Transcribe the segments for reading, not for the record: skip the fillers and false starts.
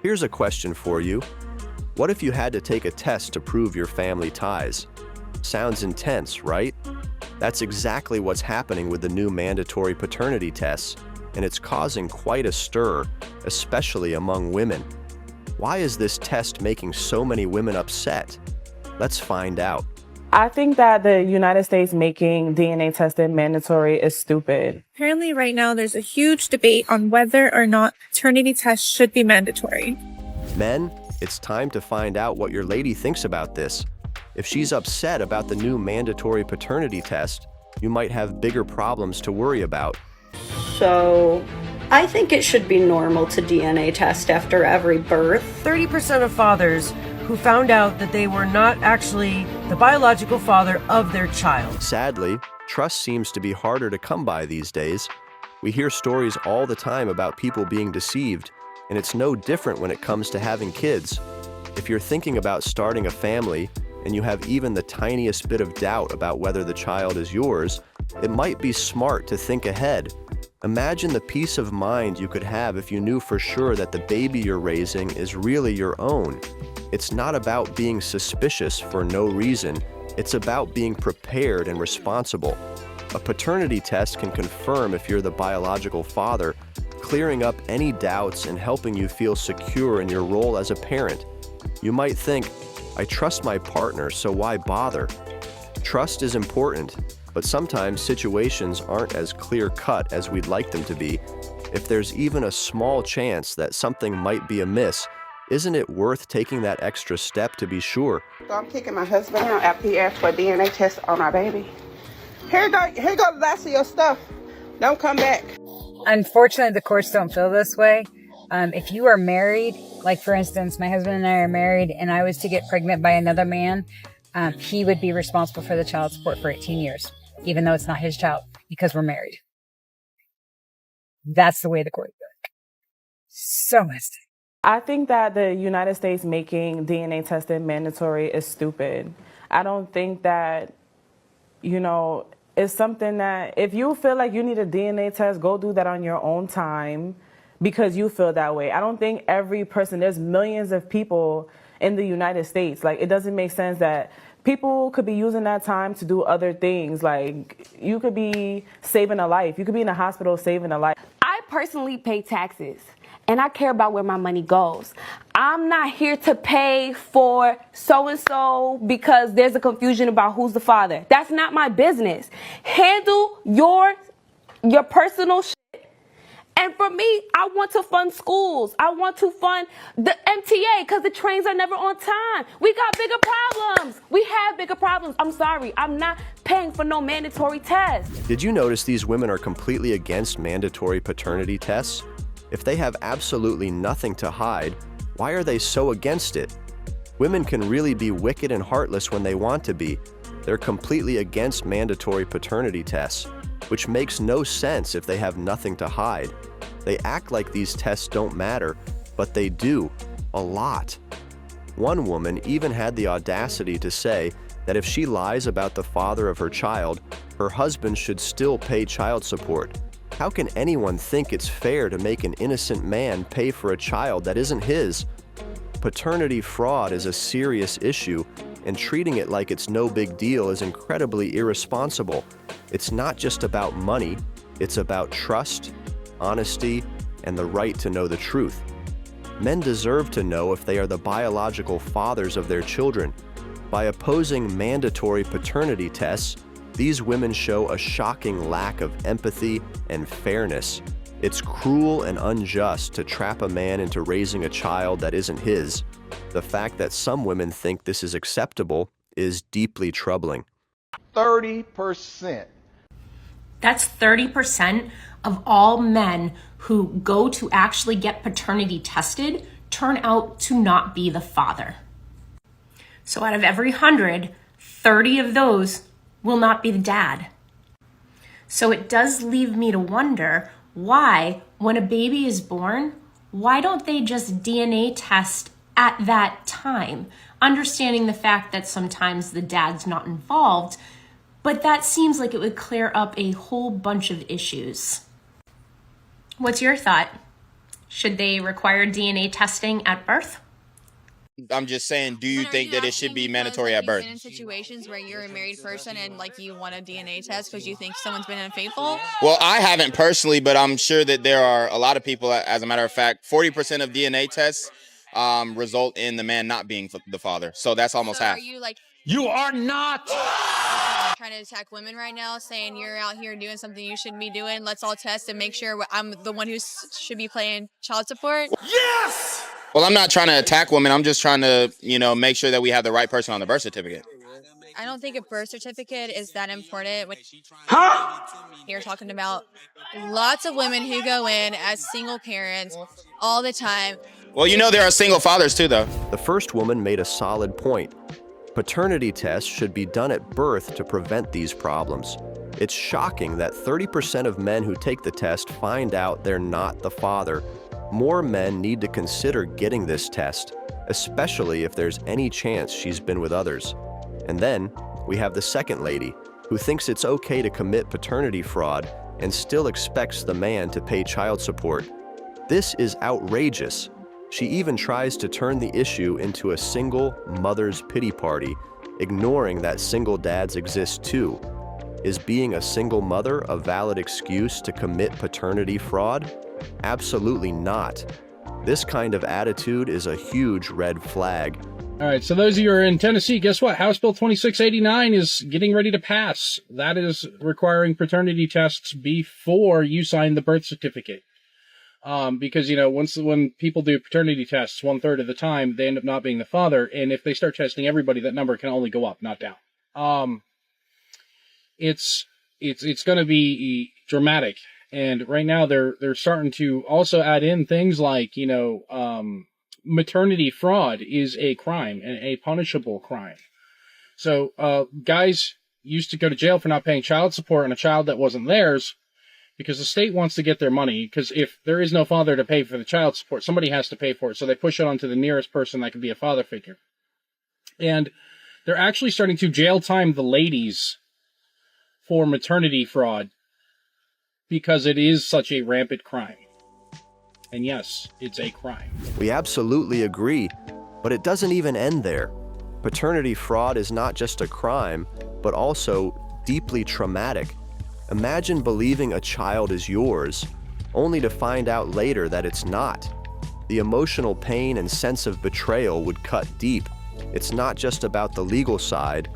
Here's a question for you. What if you had to take a test to prove your family ties? Sounds intense, right? That's exactly what's happening with the new mandatory paternity tests, and it's causing quite a stir, especially among women. Why is this test making so many women upset? Let's find out. I think that the United States making DNA testing mandatory is stupid. Apparently right now there's a huge debate on whether or not paternity tests should be mandatory. Men, it's time to find out what your lady thinks about this. If she's upset about the new mandatory paternity test, you might have bigger problems to worry about. So, I think it should be normal to DNA test after every birth. 30% of fathers who found out that they were not actually the biological father of their child. Sadly, trust seems to be harder to come by these days. We hear stories all the time about people being deceived, and it's no different when it comes to having kids. If you're thinking about starting a family, and you have even the tiniest bit of doubt about whether the child is yours, it might be smart to think ahead. Imagine the peace of mind you could have if you knew for sure that the baby you're raising is really your own. It's not about being suspicious for no reason. It's about being prepared and responsible. A paternity test can confirm if you're the biological father, clearing up any doubts and helping you feel secure in your role as a parent. You might think, I trust my partner, so why bother? Trust is important, but sometimes situations aren't as clear-cut as we'd like them to be. If there's even a small chance that something might be amiss, isn't it worth taking that extra step to be sure? So I'm kicking my husband out after he asked for a DNA test on our baby. Here you go the last of your stuff. Don't come back. Unfortunately, the courts don't feel this way. If you are married, like for instance, my husband and I are married, and I was to get pregnant by another man, he would be responsible for the child support for 18 years, even though it's not his child, because we're married. That's the way the court works. So messed up. I think that the United States making DNA testing mandatory is stupid. I don't think that, it's something that if you feel like you need a DNA test, go do that on your own time because you feel that way. I don't think every person, there's millions of people in the United States. Like, it doesn't make sense that people could be using that time to do other things. Like, you could be saving a life. You could be in a hospital saving a life. I personally pay taxes, and I care about where my money goes. I'm not here to pay for so-and-so because there's a confusion about who's the father. That's not my business. Handle your personal shit. And for me, I want to fund schools. I want to fund the MTA because the trains are never on time. We got bigger problems. We have bigger problems. I'm sorry. I'm not paying for no mandatory tests. Did you notice these women are completely against mandatory paternity tests? If they have absolutely nothing to hide, why are they so against it? Women can really be wicked and heartless when they want to be. They're completely against mandatory paternity tests, which makes no sense if they have nothing to hide. They act like these tests don't matter, but they do, a lot. One woman even had the audacity to say that if she lies about the father of her child, her husband should still pay child support. How can anyone think it's fair to make an innocent man pay for a child that isn't his? Paternity fraud is a serious issue, and treating it like it's no big deal is incredibly irresponsible. It's not just about money, it's about trust, honesty, and the right to know the truth. Men deserve to know if they are the biological fathers of their children. By opposing mandatory paternity tests, these women show a shocking lack of empathy and fairness. It's cruel and unjust to trap a man into raising a child that isn't his. The fact that some women think this is acceptable is deeply troubling. 30%. That's 30% of all men who go to actually get paternity tested turn out to not be the father. So out of every 100, 30 of those will not be the dad. So it does leave me to wonder why, when a baby is born, why don't they just DNA test at that time? Understanding the fact that sometimes the dad's not involved, but that seems like it would clear up a whole bunch of issues. What's your thought? Should they require DNA testing at birth? I'm just saying, do you think that it should be mandatory at birth? Been in situations where you're a married person and like you want a DNA test because you think someone's been unfaithful? Well, I haven't personally, but I'm sure that there are a lot of people. As a matter of fact, 40% of DNA tests result in the man not being the father. So that's almost half. Are you like? You are not trying to attack women right now, saying you're out here doing something you shouldn't be doing. Let's all test and make sure I'm the one who should be paying child support. Yes. Well, I'm not trying to attack women. I'm just trying to, make sure that we have the right person on the birth certificate. I don't think a birth certificate is that important. You're talking about lots of women who go in as single parents all the time. Well, there are single fathers too, though. The first woman made a solid point. Paternity tests should be done at birth to prevent these problems. It's shocking that 30% of men who take the test find out they're not the father. More men need to consider getting this test, especially if there's any chance she's been with others. And then we have the second lady, who thinks it's okay to commit paternity fraud and still expects the man to pay child support. This is outrageous. She even tries to turn the issue into a single mother's pity party, ignoring that single dads exist too. Is being a single mother a valid excuse to commit paternity fraud? Absolutely not. This kind of attitude is a huge red flag. All right, so those of you who are in Tennessee, guess what? House Bill 2689 is getting ready to pass. That is requiring paternity tests before you sign the birth certificate. Because, when people do paternity tests, 1/3 of the time, they end up not being the father. And if they start testing everybody, that number can only go up, not down. It's going to be dramatic. And right now they're starting to also add in things like, maternity fraud is a crime and a punishable crime. So, guys used to go to jail for not paying child support on a child that wasn't theirs because the state wants to get their money. Because if there is no father to pay for the child support, somebody has to pay for it. So they push it onto the nearest person that can be a father figure. And they're actually starting to jail time the ladies for maternity fraud, because it is such a rampant crime. And yes, it's a crime. We absolutely agree, but it doesn't even end there. Paternity fraud is not just a crime, but also deeply traumatic. Imagine believing a child is yours, only to find out later that it's not. The emotional pain and sense of betrayal would cut deep. It's not just about the legal side,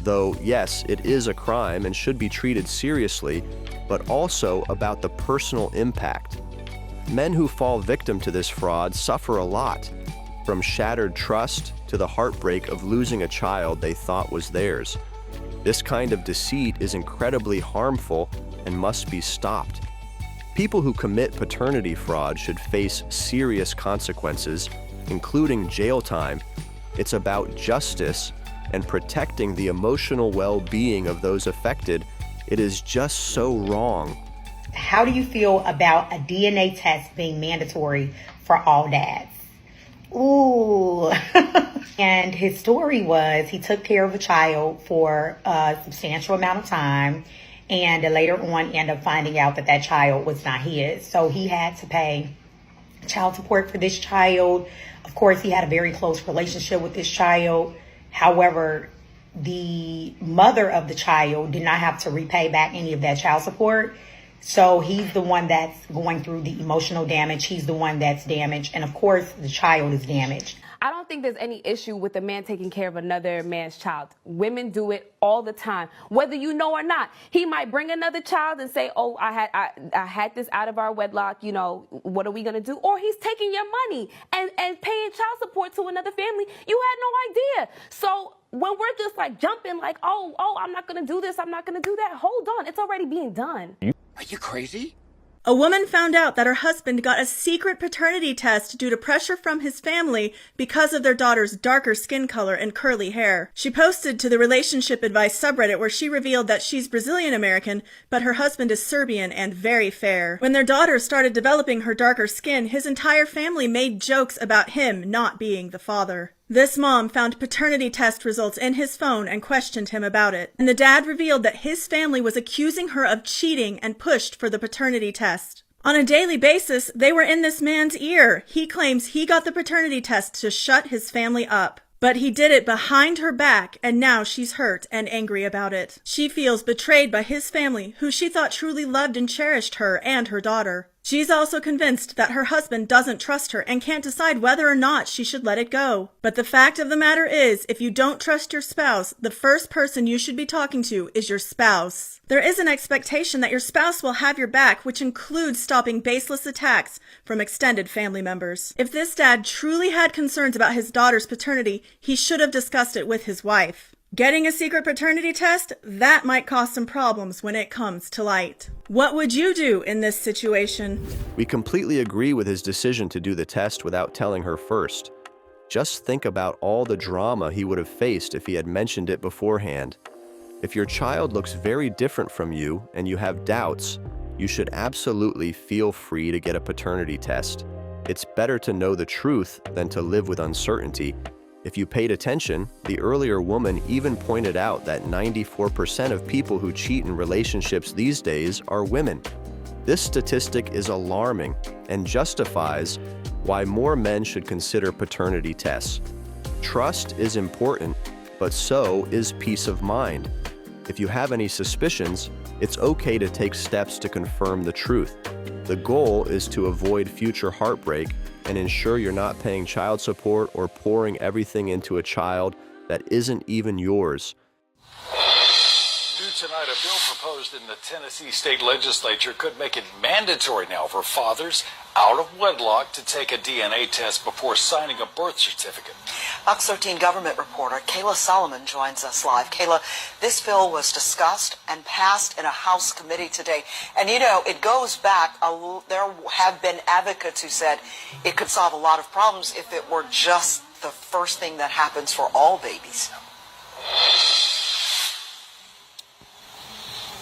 though yes, it is a crime and should be treated seriously, but also about the personal impact. Men who fall victim to this fraud suffer a lot, from shattered trust to the heartbreak of losing a child they thought was theirs. This kind of deceit is incredibly harmful and must be stopped. People who commit paternity fraud should face serious consequences, including jail time. It's about justice and protecting the emotional well-being of those affected. It is just so wrong. How do you feel about a DNA test being mandatory for all dads? Ooh. And his story was he took care of a child for a substantial amount of time and later on ended up finding out that that child was not his. So he had to pay child support for this child. Of course, he had a very close relationship with this child. However, the mother of the child did not have to repay back any of that child support. So he's the one that's going through the emotional damage. He's the one that's damaged. And of course, the child is damaged. I don't think there's any issue with a man taking care of another man's child. Women do it all the time, whether you know or not. He might bring another child and say, oh, I had this out of our wedlock, what are we going to do? Or he's taking your money and paying child support to another family. You had no idea. So when we're just like jumping like, oh, I'm not going to do this, I'm not going to do that. Hold on. It's already being done. Are you crazy? A woman found out that her husband got a secret paternity test due to pressure from his family because of their daughter's darker skin color and curly hair. She posted to the relationship advice subreddit where she revealed that she's Brazilian American, but her husband is Serbian and very fair. When their daughter started developing her darker skin, his entire family made jokes about him not being the father. This mom found paternity test results in his phone and questioned him about it. And the dad revealed that his family was accusing her of cheating and pushed for the paternity test. On a daily basis, they were in this man's ear. He claims he got the paternity test to shut his family up. But he did it behind her back, and now she's hurt and angry about it. She feels betrayed by his family, who she thought truly loved and cherished her and her daughter. She's also convinced that her husband doesn't trust her and can't decide whether or not she should let it go. But the fact of the matter is, if you don't trust your spouse, the first person you should be talking to is your spouse. There is an expectation that your spouse will have your back, which includes stopping baseless attacks from extended family members. If this dad truly had concerns about his daughter's paternity, he should have discussed it with his wife. Getting a secret paternity test, that might cause some problems when it comes to light. What would you do in this situation? We completely agree with his decision to do the test without telling her first. Just think about all the drama he would have faced if he had mentioned it beforehand. If your child looks very different from you and you have doubts, you should absolutely feel free to get a paternity test. It's better to know the truth than to live with uncertainty. If you paid attention, the earlier woman even pointed out that 94% of people who cheat in relationships these days are women. This statistic is alarming and justifies why more men should consider paternity tests. Trust is important, but so is peace of mind. If you have any suspicions, it's okay to take steps to confirm the truth. The goal is to avoid future heartbreak and ensure you're not paying child support or pouring everything into a child that isn't even yours. New tonight, a bill proposed in the Tennessee state legislature could make it mandatory now for fathers out of wedlock to take a DNA test before signing a birth certificate. Fox 13 government reporter Kayla Solomon joins us live. Kayla, this bill was discussed and passed in a House committee today. And you know, it goes back, there have been advocates who said it could solve a lot of problems if it were just the first thing that happens for all babies.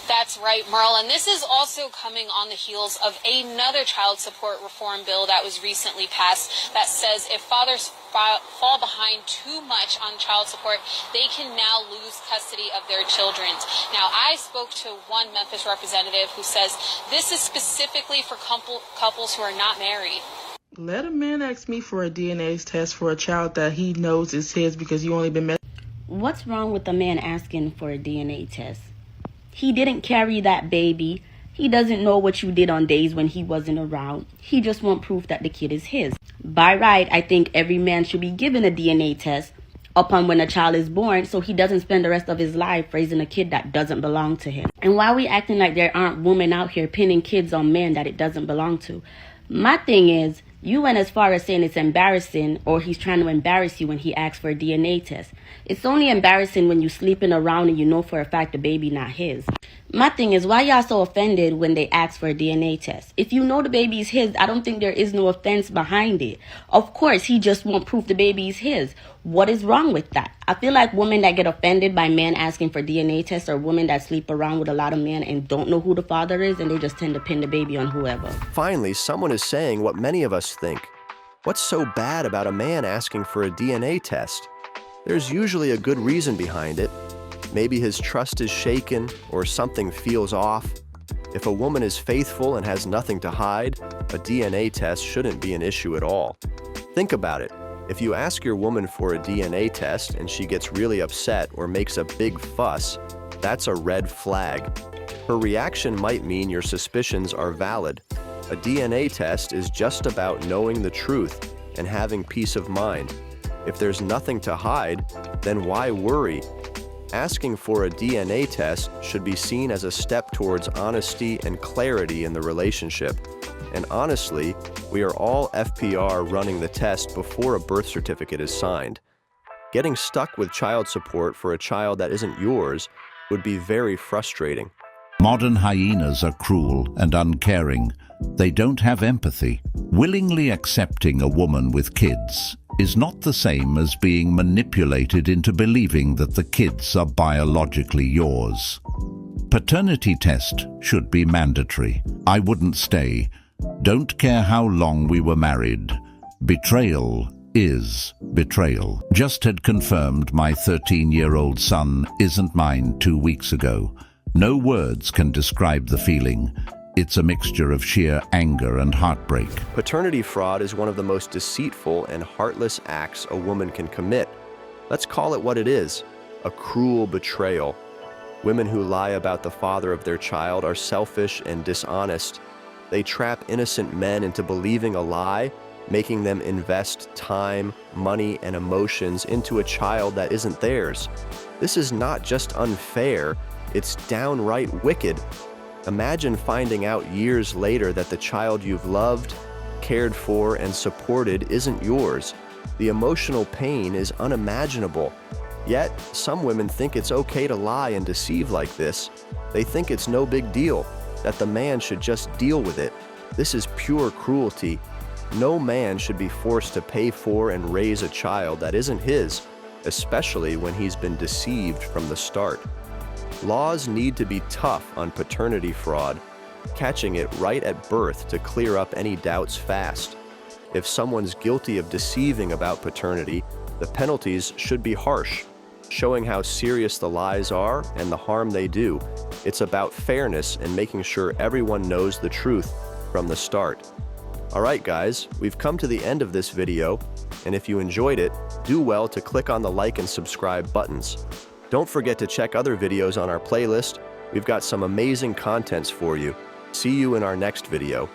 That's right, Merle. And this is also coming on the heels of another child support reform bill that was recently passed that says if fathers fall behind too much on child support, they can now lose custody of their children. Now, I spoke to one Memphis representative who says this is specifically for couples who are not married. Let a man ask me for a DNA test for a child that he knows is his because you only been What's wrong with a man asking for a DNA test? He didn't carry that baby. He doesn't know what you did on days when he wasn't around. He just wants proof that the kid is his. By right, I think every man should be given a DNA test upon when a child is born so he doesn't spend the rest of his life raising a kid that doesn't belong to him. And why are we acting like there aren't women out here pinning kids on men that it doesn't belong to? My thing is, you went as far as saying it's embarrassing or he's trying to embarrass you when he asks for a DNA test. It's only embarrassing when you're sleeping around and you know for a fact the baby not his. My thing is, why y'all so offended when they ask for a DNA test? If you know the baby is his, I don't think there is no offense behind it. Of course, he just won't prove the baby is his. What is wrong with that? I feel like women that get offended by men asking for DNA tests are women that sleep around with a lot of men and don't know who the father is, and they just tend to pin the baby on whoever. Finally, someone is saying what many of us think. What's so bad about a man asking for a DNA test? There's usually a good reason behind it. Maybe his trust is shaken or something feels off. If a woman is faithful and has nothing to hide, a DNA test shouldn't be an issue at all. Think about it. If you ask your woman for a DNA test and she gets really upset or makes a big fuss, that's a red flag. Her reaction might mean your suspicions are valid. A DNA test is just about knowing the truth and having peace of mind. If there's nothing to hide, then why worry? Asking for a DNA test should be seen as a step towards honesty and clarity in the relationship. And honestly, we are all FPR running the test before a birth certificate is signed. Getting stuck with child support for a child that isn't yours would be very frustrating. Modern hyenas are cruel and uncaring. They don't have empathy. Willingly accepting a woman with kids is not the same as being manipulated into believing that the kids are biologically yours. Paternity test should be mandatory. I wouldn't stay. Don't care how long we were married. Betrayal is betrayal. Just had confirmed my 13-year-old son isn't mine 2 weeks ago. No words can describe the feeling. It's a mixture of sheer anger and heartbreak. Paternity fraud is one of the most deceitful and heartless acts a woman can commit. Let's call it what it is, a cruel betrayal. Women who lie about the father of their child are selfish and dishonest. They trap innocent men into believing a lie, making them invest time, money, and emotions into a child that isn't theirs. This is not just unfair, it's downright wicked. Imagine finding out years later that the child you've loved, cared for, and supported isn't yours. The emotional pain is unimaginable. Yet, some women think it's okay to lie and deceive like this. They think it's no big deal, that the man should just deal with it. This is pure cruelty. No man should be forced to pay for and raise a child that isn't his, especially when he's been deceived from the start. Laws need to be tough on paternity fraud, catching it right at birth to clear up any doubts fast. If someone's guilty of deceiving about paternity, the penalties should be harsh, showing how serious the lies are and the harm they do. It's about fairness and making sure everyone knows the truth from the start. Alright guys, we've come to the end of this video, and if you enjoyed it, do well to click on the like and subscribe buttons. Don't forget to check other videos on our playlist. We've got some amazing contents for you. See you in our next video.